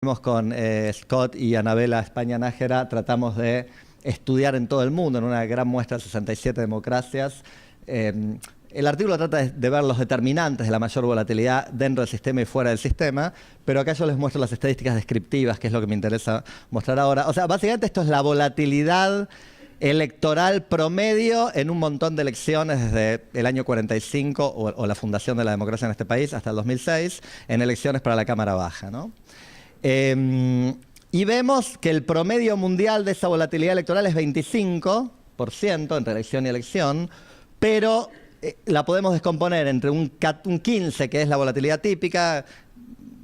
Con Scott y Anabela España Nájera tratamos de estudiar en todo el mundo, en una gran muestra de 67 democracias. El artículo trata de ver los determinantes de la mayor volatilidad dentro del sistema y fuera del sistema, pero acá yo les muestro las estadísticas descriptivas, que es lo que me interesa mostrar ahora. O sea, básicamente esto es la volatilidad electoral promedio en un montón de elecciones desde el año 45 o la fundación de la democracia en este país hasta el 2006, en elecciones para la Cámara Baja, ¿no? Y vemos que el promedio mundial de esa volatilidad electoral es 25% entre elección y elección, pero la podemos descomponer entre un 15%, que es la volatilidad típica,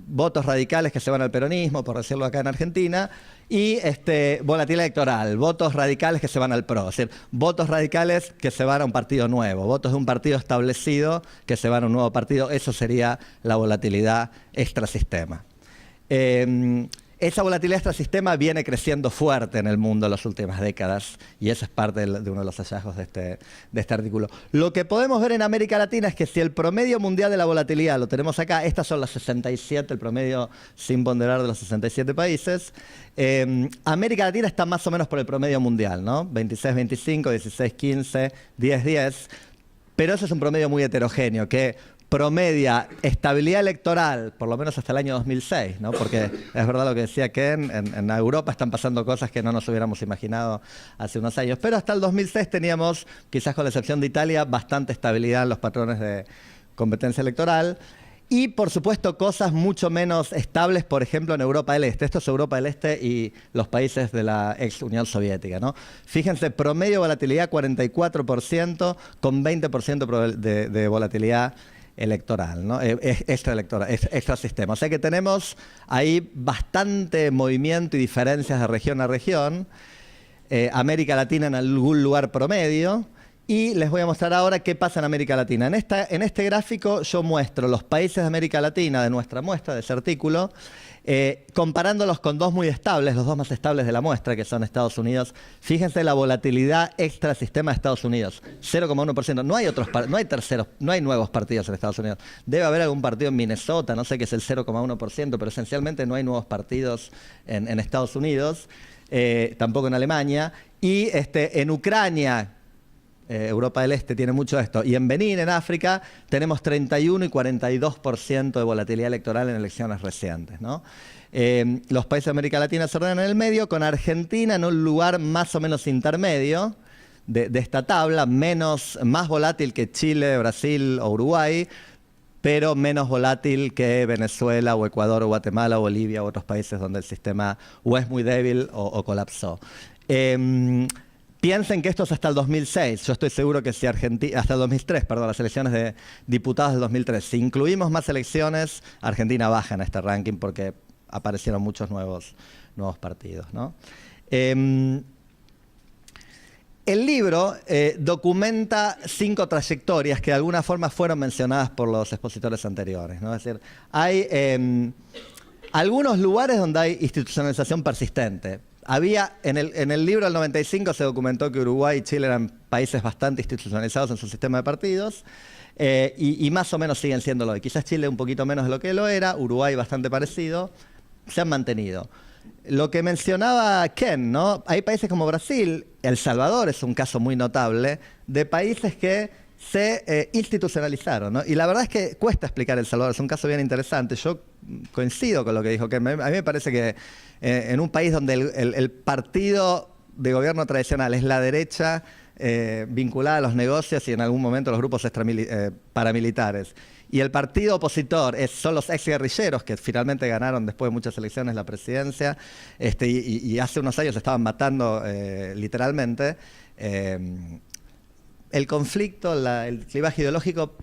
votos radicales que se van al peronismo, por decirlo acá en Argentina, y volatilidad electoral, votos radicales que se van al PRO, es decir, votos radicales que se van a un partido nuevo, votos de un partido establecido que se van a un nuevo partido. Eso sería la volatilidad extrasistema. Esa volatilidad extrasistema viene creciendo fuerte en el mundo en las últimas décadas, y eso es parte de uno de los hallazgos de este artículo. Lo que podemos ver en América Latina es que si el promedio mundial de la volatilidad lo tenemos acá, estas son las 67, el promedio sin ponderar de los 67 países, América Latina está más o menos por el promedio mundial, ¿no? 26-25, 16-15, 10-10, pero eso es un promedio muy heterogéneo, que promedia estabilidad electoral, por lo menos hasta el año 2006, ¿no? Porque es verdad lo que decía Ken, en Europa están pasando cosas que no nos hubiéramos imaginado hace unos años, pero hasta el 2006 teníamos, quizás con la excepción de Italia, bastante estabilidad en los patrones de competencia electoral. Y, por supuesto, cosas mucho menos estables, por ejemplo, en Europa del Este. Esto es Europa del Este y los países de la ex Unión Soviética, ¿no? Fíjense, promedio volatilidad 44%, con 20% de volatilidad electoral, ¿no? Extrasistema. O sea que tenemos ahí bastante movimiento y diferencias de región a región. América Latina en algún lugar promedio. Y les voy a mostrar ahora qué pasa en América Latina. En este gráfico yo muestro los países de América Latina de nuestra muestra, de ese artículo, comparándolos con dos muy estables, los dos más estables de la muestra, que son Estados Unidos. Fíjense la volatilidad extrasistema de Estados Unidos, 0,1%. No hay nuevos partidos en Estados Unidos. Debe haber algún partido en Minnesota, no sé qué es el 0,1%, pero esencialmente no hay nuevos partidos en Estados Unidos, tampoco en Alemania. Y en Ucrania, Europa del Este tiene mucho de esto. Y en Benín, en África, tenemos 31 y 42% de volatilidad electoral en elecciones recientes, ¿no? Los países de América Latina se ordenan en el medio, con Argentina en un lugar más o menos intermedio de esta tabla, más volátil que Chile, Brasil o Uruguay, pero menos volátil que Venezuela o Ecuador o Guatemala o Bolivia u otros países donde el sistema o es muy débil o colapsó. Piensen que esto es hasta el 2006. Yo estoy seguro que si Argentina, hasta el 2003, perdón, las elecciones de diputados del 2003. Si incluimos más elecciones, Argentina baja en este ranking porque aparecieron muchos nuevos partidos, ¿no? El libro documenta 5 trayectorias que de alguna forma fueron mencionadas por los expositores anteriores, ¿no? Es decir, hay algunos lugares donde hay institucionalización persistente. En el libro del 95 se documentó que Uruguay y Chile eran países bastante institucionalizados en su sistema de partidos, y más o menos siguen siéndolo hoy. Quizás Chile un poquito menos de lo que lo era, Uruguay bastante parecido, se han mantenido. Lo que mencionaba Ken, ¿no? Hay países como Brasil, El Salvador es un caso muy notable, de países que se institucionalizaron, ¿no? Y la verdad es que cuesta explicar El Salvador, es un caso bien interesante. Yo coincido con lo que dijo Ken. A mí me parece que en un país donde el partido de gobierno tradicional es la derecha vinculada a los negocios y en algún momento los grupos paramilitares, y el partido opositor son los exguerrilleros que finalmente ganaron después de muchas elecciones la presidencia, y hace unos años estaban matando literalmente, el conflicto, el clivaje ideológico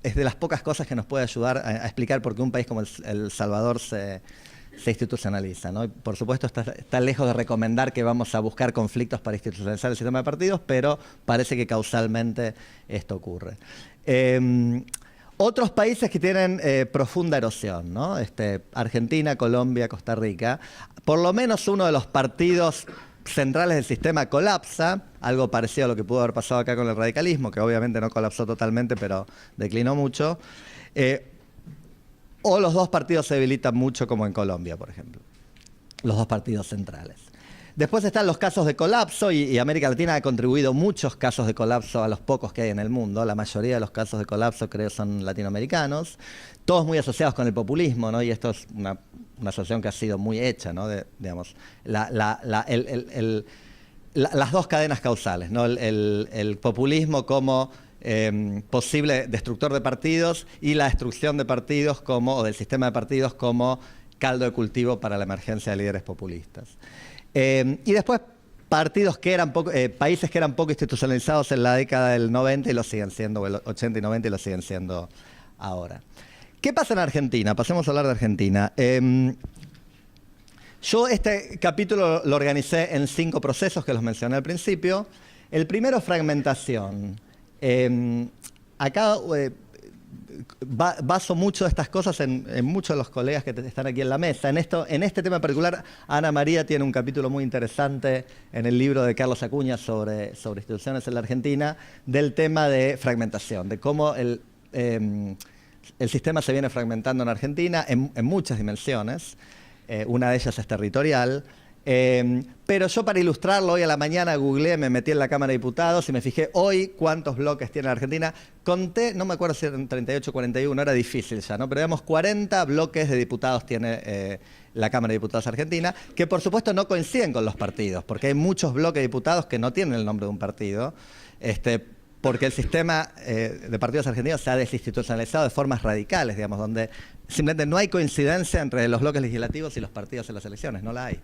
es de las pocas cosas que nos puede ayudar a explicar por qué un país como El Salvador se institucionaliza, ¿no? Por supuesto está lejos de recomendar que vamos a buscar conflictos para institucionalizar el sistema de partidos, pero parece que causalmente esto ocurre. Otros países que tienen profunda erosión, ¿no? Argentina, Colombia, Costa Rica, por lo menos uno de los partidos centrales del sistema colapsa, algo parecido a lo que pudo haber pasado acá con el radicalismo, que obviamente no colapsó totalmente, pero declinó mucho. O los dos partidos se debilitan mucho, como en Colombia, por ejemplo. los dos partidos centrales. Después están los casos de colapso, y América Latina ha contribuido muchos casos de colapso a los pocos que hay en el mundo. La mayoría de los casos de colapso, creo, son latinoamericanos, todos muy asociados con el populismo, ¿no? Y esto es una asociación que ha sido muy hecha, ¿no? Digamos, las dos cadenas causales, ¿no? El populismo como posible destructor de partidos y la destrucción de partidos o del sistema de partidos como caldo de cultivo para la emergencia de líderes populistas. Y después países que eran poco institucionalizados en la década del 90 y lo siguen siendo, o el 80 y 90 y lo siguen siendo ahora. ¿Qué pasa en Argentina? Pasemos a hablar de Argentina. Yo este capítulo lo organicé en 5 procesos que los mencioné al principio. El primero es fragmentación. Acá baso mucho de estas cosas en muchos de los colegas que están aquí en la mesa. En este tema en particular, Ana María tiene un capítulo muy interesante en el libro de Carlos Acuña sobre instituciones en la Argentina, del tema de fragmentación, de cómo el sistema se viene fragmentando en Argentina en muchas dimensiones. Una de ellas es territorial. Pero yo, para ilustrarlo, hoy a la mañana googleé, me metí en la Cámara de Diputados y me fijé hoy cuántos bloques tiene la Argentina. Conté, no me acuerdo si eran 38 o 41, era difícil ya, ¿no? Pero digamos 40 bloques de diputados tiene la Cámara de Diputados argentina, que por supuesto no coinciden con los partidos, porque hay muchos bloques de diputados que no tienen el nombre de un partido, porque el sistema de partidos argentinos se ha desinstitucionalizado de formas radicales, digamos, donde simplemente no hay coincidencia entre los bloques legislativos y los partidos en las elecciones, no la hay.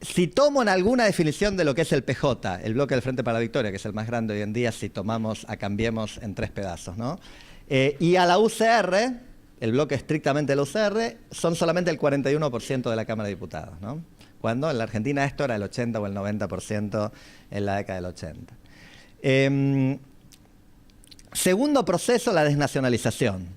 Si tomo en alguna definición de lo que es el PJ, el bloque del Frente para la Victoria, que es el más grande hoy en día, si tomamos a Cambiemos en 3 pedazos, ¿no? Y a la UCR, el bloque estrictamente de la UCR, son solamente el 41% de la Cámara de Diputados, ¿no? Cuando en la Argentina esto era el 80 o el 90% en la década del 80. Segundo proceso, la desnacionalización.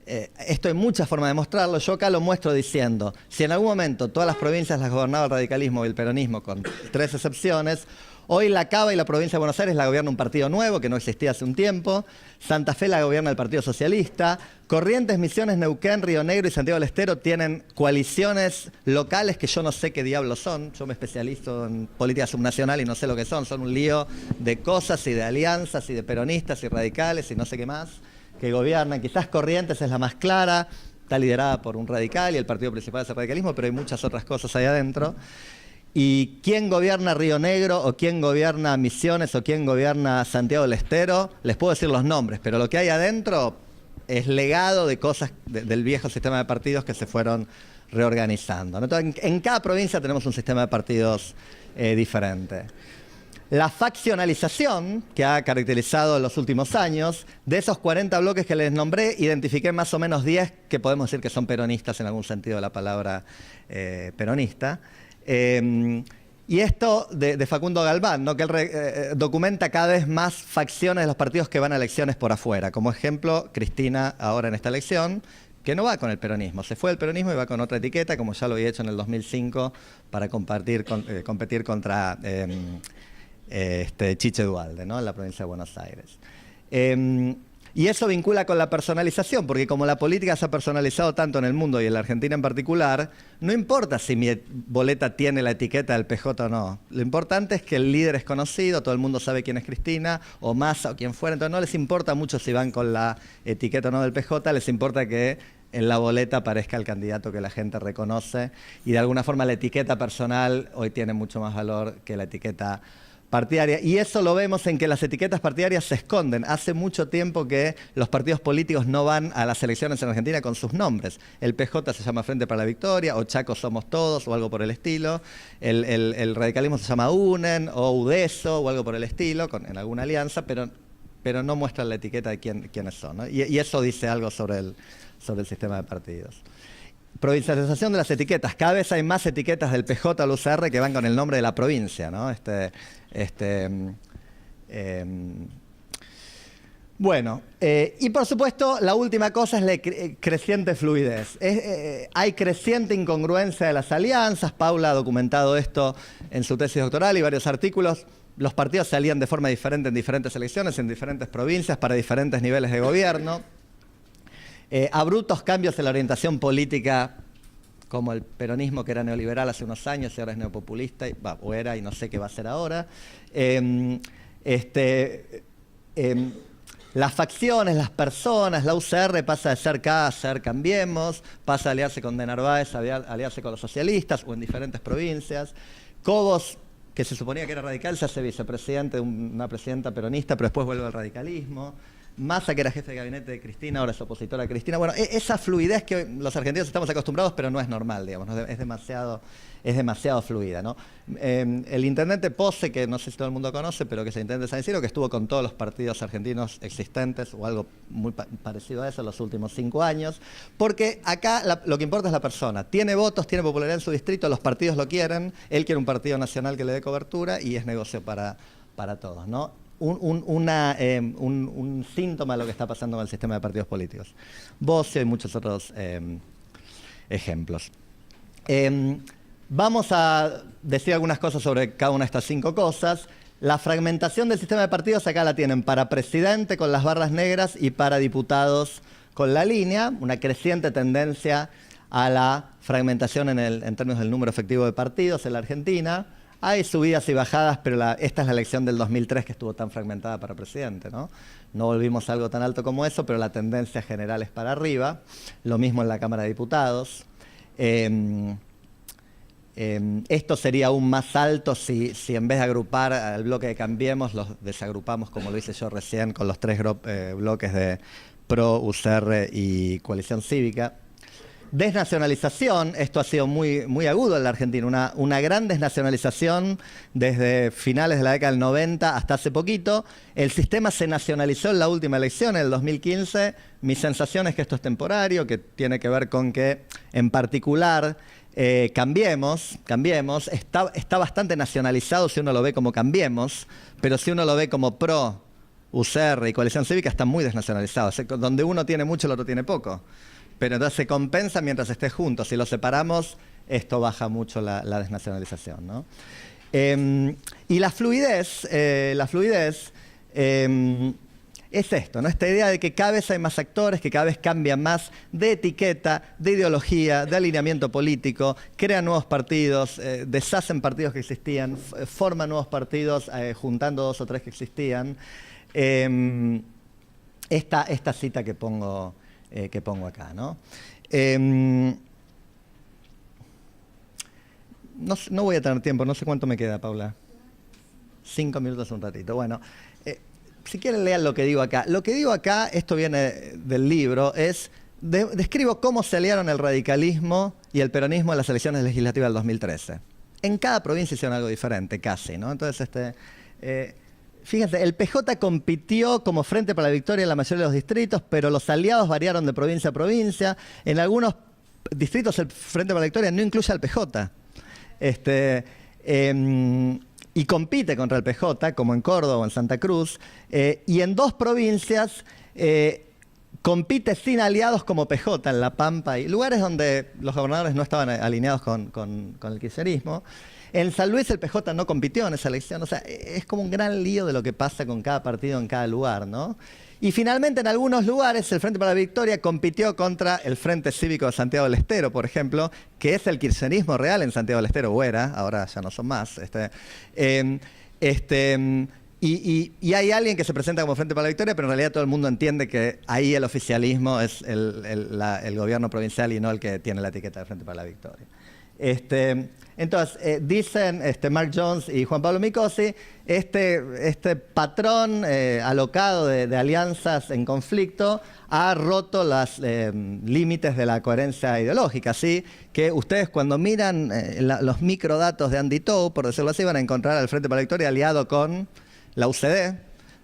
Esto hay muchas formas de mostrarlo. Yo acá lo muestro diciendo, si en algún momento todas las provincias las gobernaba el radicalismo y el peronismo, con 3 excepciones, hoy la Cava y la provincia de Buenos Aires la gobierna un partido nuevo que no existía hace un tiempo, Santa Fe la gobierna el Partido Socialista, Corrientes, Misiones, Neuquén, Río Negro y Santiago del Estero tienen coaliciones locales que yo no sé qué diablos son. Yo me especializo en política subnacional y no sé lo que son un lío de cosas y de alianzas y de peronistas y radicales y no sé qué más que gobiernan. Quizás Corrientes es la más clara, está liderada por un radical y el partido principal es el radicalismo, pero hay muchas otras cosas ahí adentro. ¿Y quién gobierna Río Negro, o quién gobierna Misiones, o quién gobierna Santiago del Estero? Les puedo decir los nombres, pero lo que hay adentro es legado de cosas del viejo sistema de partidos que se fueron reorganizando, ¿no? Entonces, en cada provincia tenemos un sistema de partidos diferente. La faccionalización que ha caracterizado en los últimos años, de esos 40 bloques que les nombré, identifiqué más o menos 10 que podemos decir que son peronistas en algún sentido de la palabra peronista. Y esto de Facundo Galván, ¿no? Que él documenta cada vez más facciones de los partidos que van a elecciones por afuera. Como ejemplo, Cristina ahora en esta elección, que no va con el peronismo, se fue del peronismo y va con otra etiqueta, como ya lo había hecho en el 2005 para competir contra Chiche Duhalde, ¿no? En la provincia de Buenos Aires. Y eso vincula con la personalización, porque como la política se ha personalizado tanto en el mundo y en la Argentina en particular, no importa si mi boleta tiene la etiqueta del PJ o no. Lo importante es que el líder es conocido, todo el mundo sabe quién es Cristina, o Massa, o quien fuera. Entonces no les importa mucho si van con la etiqueta o no del PJ, les importa que en la boleta aparezca el candidato que la gente reconoce. Y de alguna forma la etiqueta personal hoy tiene mucho más valor que la etiqueta partidaria, y eso lo vemos en que las etiquetas partidarias se esconden. Hace mucho tiempo que los partidos políticos no van a las elecciones en Argentina con sus nombres. El PJ se llama Frente para la Victoria, o Chaco Somos Todos, o algo por el estilo. El radicalismo se llama UNEN, o UDESO, o algo por el estilo, en alguna alianza, pero no muestran la etiqueta de quiénes son, ¿no? Y eso dice algo sobre el sistema de partidos. Provincialización de las etiquetas. Cada vez hay más etiquetas del PJ al UCR que van con el nombre de la provincia, ¿no? Bueno, y por supuesto la última cosa es la creciente fluidez. Hay creciente incongruencia de las alianzas. Paula ha documentado esto en su tesis doctoral y varios artículos. Los partidos se alían de forma diferente en diferentes elecciones, en diferentes provincias, para diferentes niveles de gobierno. Abruptos cambios en la orientación política como el peronismo, que era neoliberal hace unos años y ahora es neopopulista, o era y no sé qué va a ser ahora. Las facciones, las personas, la UCR pasa de ser K a ser Cambiemos, pasa a aliarse con De Narváez, a aliarse con los socialistas o en diferentes provincias. Cobos, que se suponía que era radical, se hace vicepresidente de una presidenta peronista, pero después vuelve al radicalismo. Massa, que era jefe de gabinete de Cristina, ahora es opositora a Cristina. Bueno, esa fluidez que los argentinos estamos acostumbrados, pero no es normal, digamos, ¿no? Es demasiado fluida, ¿no? El intendente Pose, que no sé si todo el mundo conoce, pero que es el intendente de San Isidro, que estuvo con todos los partidos argentinos existentes, o algo muy parecido a eso en los últimos 5 años, porque acá lo que importa es la persona. Tiene votos, tiene popularidad en su distrito, los partidos lo quieren, él quiere un partido nacional que le dé cobertura y es negocio para todos, ¿no? Un síntoma de lo que está pasando con el sistema de partidos políticos. Bossio y muchos otros ejemplos. Vamos a decir algunas cosas sobre cada una de estas 5 cosas. La fragmentación del sistema de partidos acá la tienen para presidente con las barras negras y para diputados con la línea, una creciente tendencia a la fragmentación en términos del número efectivo de partidos en la Argentina. Hay subidas y bajadas, pero esta es la elección del 2003 que estuvo tan fragmentada para presidente, ¿no? No volvimos a algo tan alto como eso, pero la tendencia general es para arriba. Lo mismo en la Cámara de Diputados. Esto sería aún más alto si en vez de agrupar al bloque de Cambiemos, los desagrupamos, como lo hice yo recién, con los 3 bloques de PRO, UCR y Coalición Cívica. Desnacionalización, esto ha sido muy agudo en la Argentina, una gran desnacionalización desde finales de la década del 90 hasta hace poquito. El sistema se nacionalizó en la última elección, en el 2015. Mi sensación es que esto es temporario, que tiene que ver con que, en particular, Cambiemos está bastante nacionalizado si uno lo ve como Cambiemos, pero si uno lo ve como PRO, UCR y Coalición Cívica, está muy desnacionalizado. O sea, donde uno tiene mucho, el otro tiene poco. Pero entonces se compensa mientras esté juntos. Si los separamos, esto baja mucho la desnacionalización, ¿no? Y la fluidez es esto, ¿no? Esta idea de que cada vez hay más actores, que cada vez cambian más de etiqueta, de ideología, de alineamiento político, crean nuevos partidos, deshacen partidos que existían, forman nuevos partidos juntando 2 o 3 que existían. Esta cita que pongo acá, ¿no? No voy a tener tiempo, no sé cuánto me queda, Paula. 5 minutos, un ratito. Bueno, si quieren lean lo que digo acá. Lo que digo acá, esto viene del libro, describo cómo se aliaron el radicalismo y el peronismo en las elecciones legislativas del 2013. En cada provincia hicieron algo diferente, casi, ¿no? Entonces, fíjense, el PJ compitió como Frente para la Victoria en la mayoría de los distritos, pero los aliados variaron de provincia a provincia. En algunos distritos el Frente para la Victoria no incluye al PJ. Y compite contra el PJ, como en Córdoba o en Santa Cruz. Y en 2 provincias compite sin aliados como PJ, en La Pampa, y lugares donde los gobernadores no estaban alineados con el kirchnerismo. En San Luis el PJ no compitió en esa elección, o sea, es como un gran lío de lo que pasa con cada partido en cada lugar, ¿no? Y finalmente en algunos lugares el Frente para la Victoria compitió contra el Frente Cívico de Santiago del Estero, por ejemplo, que es el kirchnerismo real en Santiago del Estero, o era, ahora ya no son más. Y hay alguien que se presenta como Frente para la Victoria, pero en realidad todo el mundo entiende que ahí el oficialismo es el gobierno provincial y no el que tiene la etiqueta de Frente para la Victoria. Entonces, dicen Mark Jones y Juan Pablo Micosi, este patrón alocado de alianzas en conflicto ha roto los límites de la coherencia ideológica, ¿sí? Que ustedes cuando miran los microdatos de Andy Tou, por decirlo así, van a encontrar al Frente para la Victoria aliado con la UCD,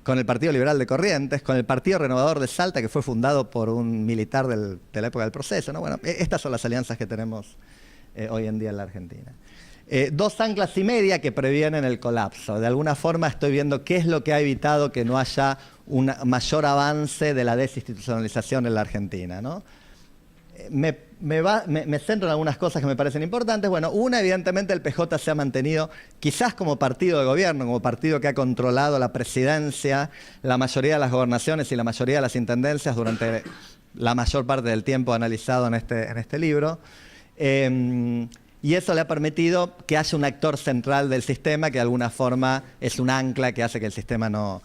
con el Partido Liberal de Corrientes, con el Partido Renovador de Salta, que fue fundado por un militar de la época del proceso, ¿no? Bueno, estas son las alianzas que tenemos hoy en día en la Argentina. 2 anclas y media que previenen el colapso. De alguna forma estoy viendo qué es lo que ha evitado que no haya un mayor avance de la desinstitucionalización en la Argentina, ¿no? Me centro en algunas cosas que me parecen importantes. Bueno, una, evidentemente el PJ se ha mantenido quizás como partido de gobierno, como partido que ha controlado la presidencia, la mayoría de las gobernaciones y la mayoría de las intendencias durante la mayor parte del tiempo analizado en este libro. Y eso le ha permitido que haya un actor central del sistema que de alguna forma es un ancla que hace que el sistema no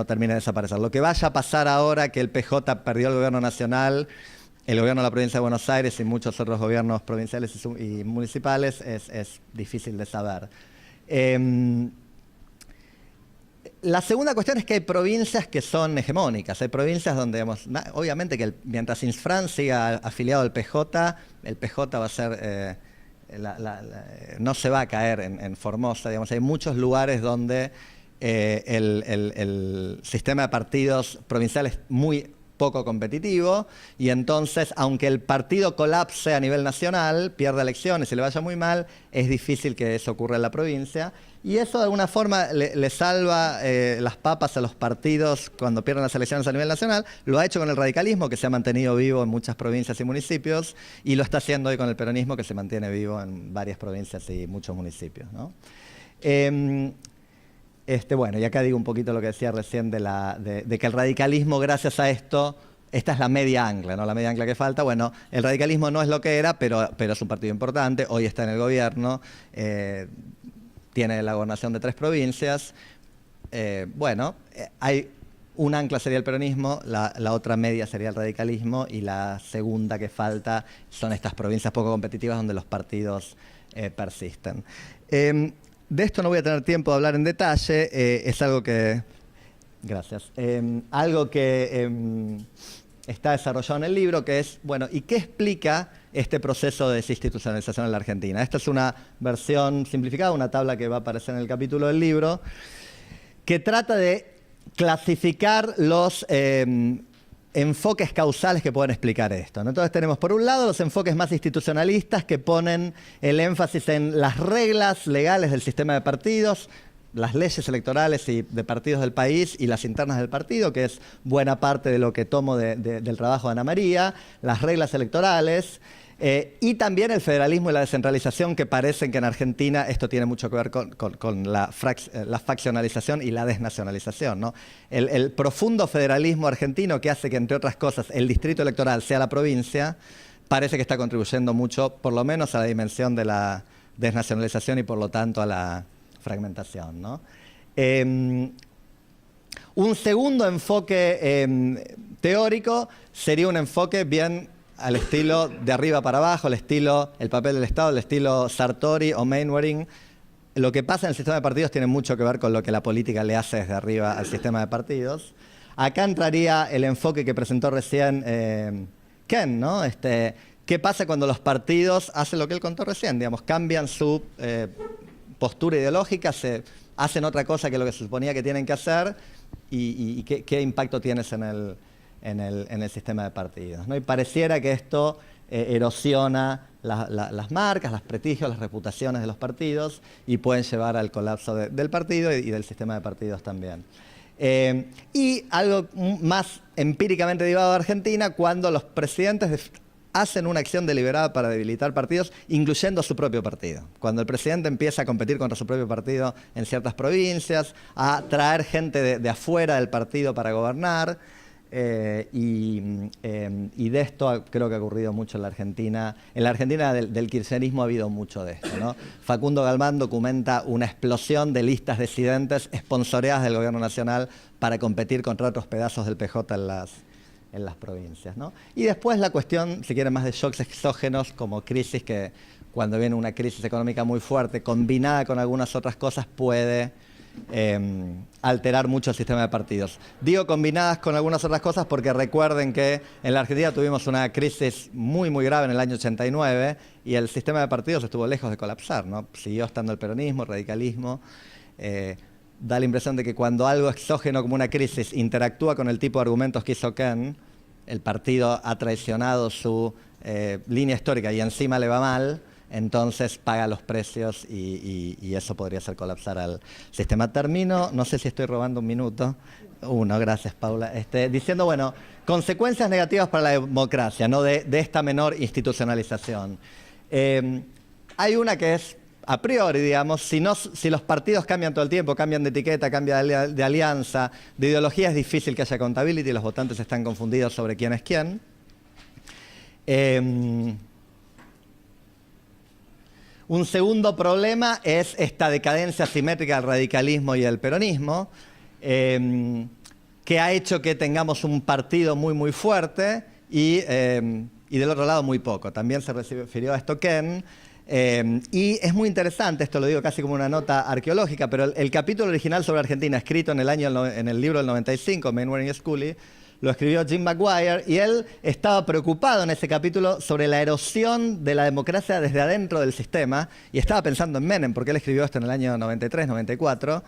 termine de desaparecer. Lo que vaya a pasar ahora que el PJ perdió el gobierno nacional, el gobierno de la provincia de Buenos Aires y muchos otros gobiernos provinciales y municipales es difícil de saber. La segunda cuestión es que hay provincias que son hegemónicas. Hay provincias donde, digamos, obviamente que mientras Insfran siga afiliado al PJ, el PJ va a ser, no se va a caer en Formosa. Digamos, hay muchos lugares donde el sistema de partidos provinciales es muy poco competitivo y entonces, aunque el partido colapse a nivel nacional, pierda elecciones y le vaya muy mal, es difícil que eso ocurra en la provincia. Y eso de alguna forma le salva las papas a los partidos cuando pierden las elecciones a nivel nacional. Lo ha hecho con el radicalismo, que se ha mantenido vivo en muchas provincias y municipios, y lo está haciendo hoy con el peronismo, que se mantiene vivo en varias provincias y muchos municipios, ¿no? Bueno, y acá digo un poquito lo que decía recién de que el radicalismo, gracias a esto, esta es la media ancla, ¿no? La media ancla que falta. Bueno, el radicalismo no es lo que era, pero es un partido importante, hoy está en el gobierno, tiene la gobernación de 3 provincias. Hay un ancla sería el peronismo, la otra media sería el radicalismo y la segunda que falta son estas provincias poco competitivas donde los partidos persisten. De esto no voy a tener tiempo de hablar en detalle, es algo que... Gracias. Algo que está desarrollado en el libro, que es, bueno, ¿y qué explica este proceso de desinstitucionalización en la Argentina? Esta es una versión simplificada, una tabla que va a aparecer en el capítulo del libro, que trata de clasificar los enfoques causales que pueden explicar esto, ¿no? Entonces tenemos por un lado los enfoques más institucionalistas que ponen el énfasis en las reglas legales del sistema de partidos, las leyes electorales y de partidos del país y las internas del partido, que es buena parte de lo que tomo del trabajo de Ana María, las reglas electorales, y también el federalismo y la descentralización, que parecen que en Argentina esto tiene mucho que ver con la faccionalización y la desnacionalización, ¿no? El profundo federalismo argentino que hace que, entre otras cosas, el distrito electoral sea la provincia, parece que está contribuyendo mucho, por lo menos a la dimensión de la desnacionalización y por lo tanto a la fragmentación, ¿no? Un segundo enfoque teórico sería un enfoque bien al estilo de arriba para abajo, el papel del Estado, el estilo Sartori o Mainwaring. Lo que pasa en el sistema de partidos tiene mucho que ver con lo que la política le hace desde arriba al sistema de partidos. Acá entraría el enfoque que presentó recién Ken, ¿no? ¿Qué pasa cuando los partidos hacen lo que él contó recién? Digamos, cambian su postura ideológica, hacen otra cosa que lo que se suponía que tienen que hacer y qué impacto tienes en el sistema de partidos, ¿no? Y pareciera que esto erosiona las marcas, los prestigios, las reputaciones de los partidos y pueden llevar al colapso del partido y del sistema de partidos también. Y algo más empíricamente derivado de Argentina, cuando los presidentes hacen una acción deliberada para debilitar partidos, incluyendo su propio partido. Cuando el presidente empieza a competir contra su propio partido en ciertas provincias, a traer gente de afuera del partido para gobernar, y de esto creo que ha ocurrido mucho en la Argentina. En la Argentina del kirchnerismo ha habido mucho de esto, ¿no? Facundo Galván documenta una explosión de listas disidentes esponsoreadas del gobierno nacional para competir contra otros pedazos del PJ en las provincias, ¿no? Y después la cuestión, si quieren, más de shocks exógenos como crisis, que cuando viene una crisis económica muy fuerte, combinada con algunas otras cosas, puede alterar mucho el sistema de partidos. Digo combinadas con algunas otras cosas porque recuerden que en la Argentina tuvimos una crisis muy, muy grave en el año 89 y el sistema de partidos estuvo lejos de colapsar, ¿no? Siguió estando el peronismo, el radicalismo. Da la impresión de que cuando algo exógeno como una crisis interactúa con el tipo de argumentos que hizo Ken, el partido ha traicionado su línea histórica y encima le va mal, entonces paga los precios y eso podría hacer colapsar al sistema. Termino, no sé si estoy robando un minuto. Gracias, Paula. Diciendo, bueno, consecuencias negativas para la democracia, ¿no? de esta menor institucionalización. Hay una que es a priori, digamos, si los partidos cambian todo el tiempo, cambian de etiqueta, cambian de alianza, de ideología, es difícil que haya accountability y los votantes están confundidos sobre quién es quién. Un segundo problema es esta decadencia asimétrica del radicalismo y el peronismo, que ha hecho que tengamos un partido muy, muy fuerte y del otro lado muy poco. También se refirió a esto Ken. Y es muy interesante, esto lo digo casi como una nota arqueológica, pero el capítulo original sobre Argentina, escrito en el libro del 95, Mainwaring y Scully, lo escribió Jim McGuire, y él estaba preocupado en ese capítulo sobre la erosión de la democracia desde adentro del sistema, y estaba pensando en Menem, porque él escribió esto en el año 93, 94.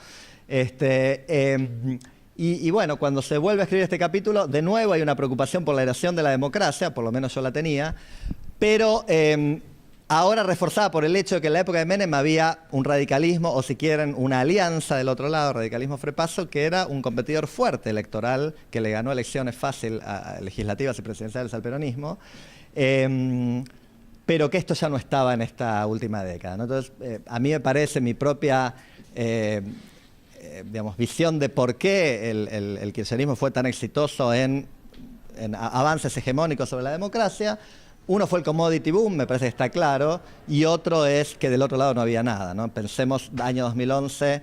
Y bueno, cuando se vuelve a escribir este capítulo, de nuevo hay una preocupación por la erosión de la democracia, por lo menos yo la tenía, pero ahora reforzada por el hecho de que en la época de Menem había un radicalismo, o si quieren, una alianza del otro lado, radicalismo-frepaso, que era un competidor fuerte electoral, que le ganó elecciones fácil a legislativas y presidenciales al peronismo, pero que esto ya no estaba en esta última década, ¿no? Entonces, a mí me parece mi propia digamos, visión de por qué el kirchnerismo fue tan exitoso en avances hegemónicos sobre la democracia. Uno fue el commodity boom, me parece que está claro, y otro es que del otro lado no había nada, ¿no? Pensemos, año 2011,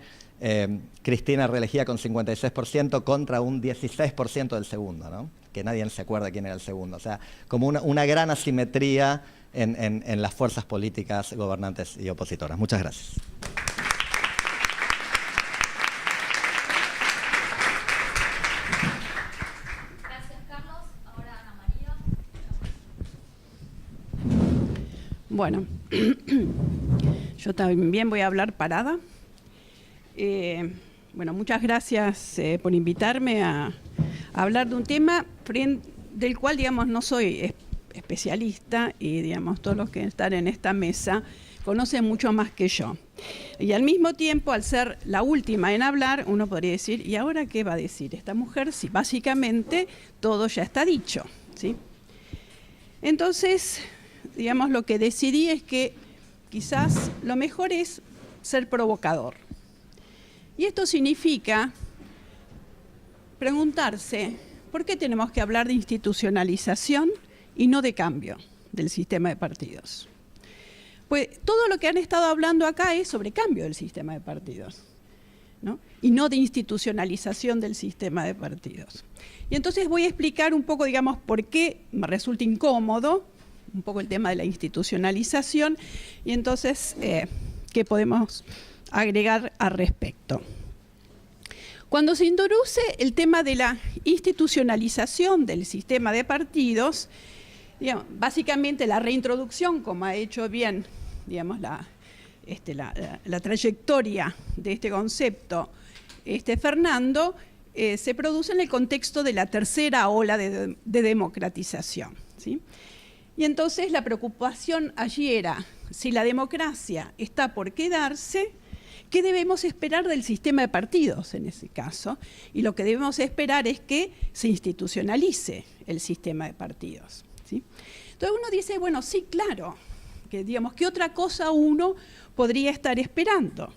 Cristina reelegía con 56% contra un 16% del segundo, ¿no? Que nadie se acuerda quién era el segundo. O sea, como una gran asimetría en las fuerzas políticas gobernantes y opositoras. Muchas gracias. Bueno, yo también voy a hablar parada. Bueno, muchas gracias por invitarme a hablar de un tema del cual, digamos, no soy especialista y, digamos, todos los que están en esta mesa conocen mucho más que yo. Y al mismo tiempo, al ser la última en hablar, uno podría decir, ¿y ahora qué va a decir esta mujer? Sí, básicamente todo ya está dicho, ¿sí? Entonces, digamos, lo que decidí es que quizás lo mejor es ser provocador. Y esto significa preguntarse, ¿por qué tenemos que hablar de institucionalización y no de cambio del sistema de partidos? Pues todo lo que han estado hablando acá es sobre cambio del sistema de partidos, ¿no? Y no de institucionalización del sistema de partidos. Y entonces voy a explicar un poco, digamos, por qué me resulta incómodo un poco el tema de la institucionalización y entonces qué podemos agregar al respecto. Cuando se introduce el tema de la institucionalización del sistema de partidos, digamos, básicamente la reintroducción, como ha hecho bien, digamos, la trayectoria de este concepto Fernando, se produce en el contexto de la tercera ola de democratización, ¿sí? Y entonces la preocupación allí era, si la democracia está por quedarse, ¿qué debemos esperar del sistema de partidos en ese caso? Y lo que debemos esperar es que se institucionalice el sistema de partidos, ¿sí? Entonces uno dice, bueno, sí, claro, que digamos, ¿qué otra cosa uno podría estar esperando?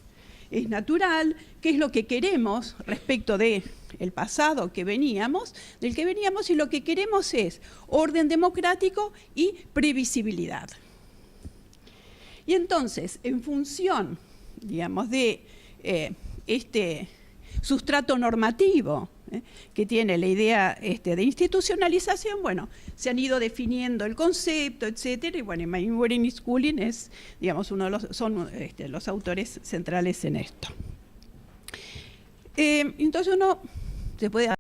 Es natural, ¿qué es lo que queremos respecto del pasado del que veníamos? Y lo que queremos es orden democrático y previsibilidad. Y entonces, en función, digamos, de este sustrato normativo que tiene la idea de institucionalización, bueno, se han ido definiendo el concepto, etcétera, y bueno, Mainwaring y Scully es, digamos, son los autores centrales en esto. Entonces uno se puede